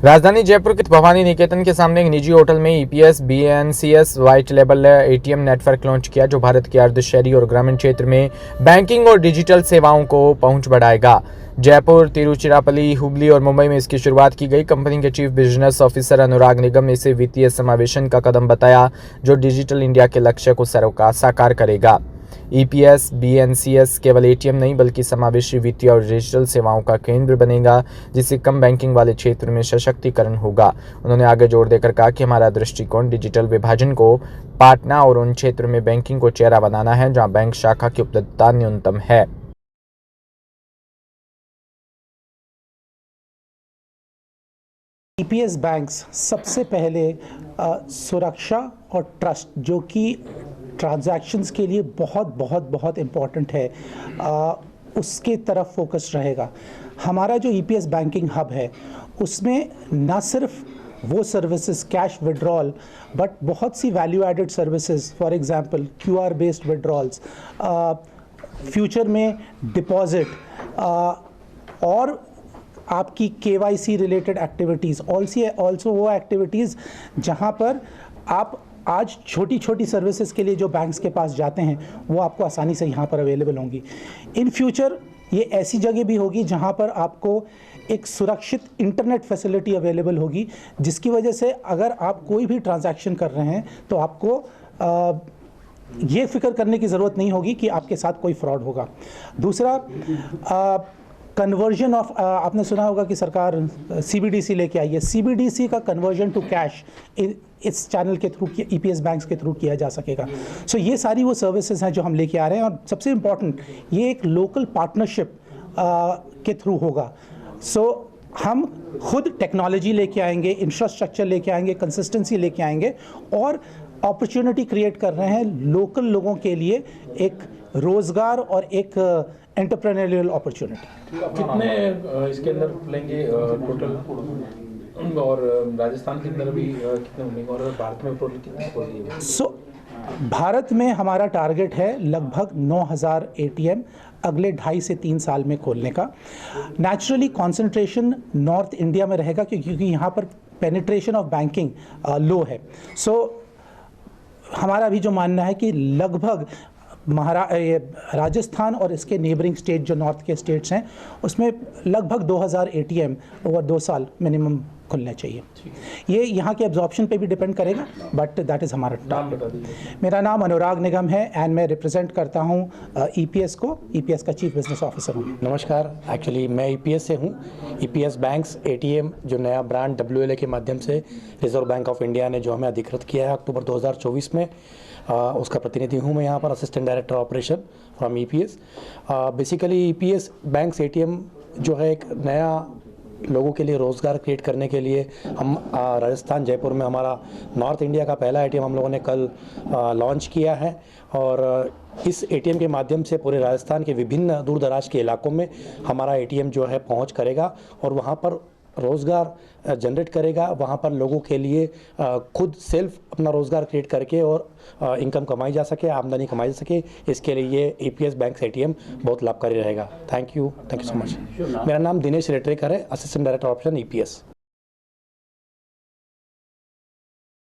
राजधानी जयपुर के भवानी निकेतन के सामने एक निजी होटल में EPS BNCS white label ATM network launch किया, जो भारत के अर्ध शहरी और ग्रामीण क्षेत्र में बैंकिंग और डिजिटल सेवाओं को पहुंच बढ़ाएगा। जयपुर, तिरुचिरापल्ली, हुबली और मुंबई में इसकी शुरुआत की गई। कंपनी के चीफ बिजनेस ऑफिसर अनुराग निगम ने इसे वित्तीय समावेशन का कदम बताया, जो डिजिटल इंडिया के लक्ष्य को साकार करेगा। ईपीएस बीएनसीएस केवल एटीएम नहीं बल्कि समावेशी वित्तीय और डिजिटल सेवाओं का केंद्र बनेगा, जिससे कम बैंकिंग वाले क्षेत्र में सशक्तिकरण होगा। उन्होंने आगे जोर देकर कहा कि हमारा दृष्टिकोण डिजिटल विभाजन को पाटना और उन क्षेत्रों में बैंकिंग को चेहरा बनाना है जहां बैंक शाखा की उपलब्धता न्यूनतम है। ईपीएस बैंक्स सबसे पहले सुरक्षा और ट्रस्ट, जो कि ट्रांजैक्शंस के लिए बहुत इम्पॉर्टेंट है, उसके तरफ फोकस रहेगा। हमारा जो ईपीएस बैंकिंग हब है उसमें न सिर्फ वो सर्विसेज कैश विड्रॉल, बट बहुत सी value added services, for example QR based withdrawals, future में डिपॉजिट और आपकी केवाईसी रिलेटेड एक्टिविटीज़, ऑल्सो वो एक्टिविटीज़ जहां पर आप आज छोटी सर्विसेज के लिए जो बैंक्स के पास जाते हैं वो आपको आसानी से यहाँ पर अवेलेबल होंगी। इन फ्यूचर ये ऐसी जगह भी होगी जहाँ पर आपको एक सुरक्षित इंटरनेट फैसिलिटी अवेलेबल होगी, जिसकी वजह से अगर आप कोई भी ट्रांजैक्शन कर रहे हैं तो आपको ये फिक्र करने की ज़रूरत नहीं होगी कि आपके साथ कोई फ्रॉड होगा। दूसरा, कन्वर्जन ऑफ, आपने सुना होगा कि सरकार सीबीडीसी लेके आई है। सीबीडीसी का कन्वर्जन टू कैश इस चैनल के थ्रू, ईपीएस बैंक्स के थ्रू किया जा सकेगा। सो ये सारी वो सर्विसेज हैं जो हम लेके आ रहे हैं, और सबसे इम्पॉर्टेंट ये एक लोकल पार्टनरशिप के थ्रू होगा। सो हम खुद टेक्नोलॉजी लेके आएंगे, इंफ्रास्ट्रक्चर लेके आएंगे, कंसिस्टेंसी लेके आएंगे और अपॉर्चुनिटी क्रिएट कर रहे हैं लोकल लोगों के लिए, एक रोज़गार और एक एंटरप्रेन्योरियल अपॉर्चुनिटी। कितने इसके अंदर लेंगे टोटल, और राजस्थान के अंदर भी कितने होंगे, और भारत में टोटल कितने खोलेंगे? भारत में हमारा टारगेट है लगभग 9000 एटीएम अगले 2.5 से 3 साल में खोलने का। नेचुरली कंसंट्रेशन नॉर्थ इंडिया में रहेगा, क्योंकि यहाँ पर पेनिट्रेशन ऑफ बैंकिंग लो है। हमारा भी जो मानना है कि लगभग राजस्थान और इसके नेबरिंग स्टेट जो नॉर्थ के स्टेट्स हैं उसमें लगभग 2000 एटीएम ओवर 2 साल मिनिमम खुलने चाहिए। ये यहाँ के एब्जॉर्प्शन पे भी डिपेंड करेगा, बट दैट इज़ हमारा नाम बता दीजिए। मेरा नाम अनुराग निगम है एंड मैं रिप्रेजेंट करता हूँ ईपीएस को। ईपीएस का चीफ बिजनेस ऑफिसर हूँ। नमस्कार, एक्चुअली मैं ईपीएस से हूँ। ईपीएस बैंक्स एटीएम जो नया ब्रांड WLA के माध्यम से रिजर्व बैंक ऑफ इंडिया ने जो हमें अधिकृत किया है अक्टूबर 2024 में, उसका प्रतिनिधि हूँ मैं यहाँ पर, assistant director operation from EPS. Basically EPS banks ATM जो है एक नया लोगों के लिए रोज़गार क्रिएट करने के लिए हम राजस्थान जयपुर में हमारा नॉर्थ इंडिया का पहला एटीएम हम लोगों ने कल लॉन्च किया है, और इस एटीएम के माध्यम से पूरे राजस्थान के विभिन्न दूर दराज के इलाकों में हमारा एटीएम जो है पहुंच करेगा और वहां पर रोज़गार जनरेट करेगा। वहाँ पर लोगों के लिए खुद सेल्फ अपना रोज़गार क्रिएट करके और इनकम कमाई जा सके, आमदनी कमाई जा सके, इसके लिए ये ईपीएस बैंक्स एटीएम बहुत लाभकारी रहेगा। Thank you so much. मेरा नाम दिनेश रेटरेकर है, असिस्टेंट डायरेक्टर ऑपरेशन ईपीएस।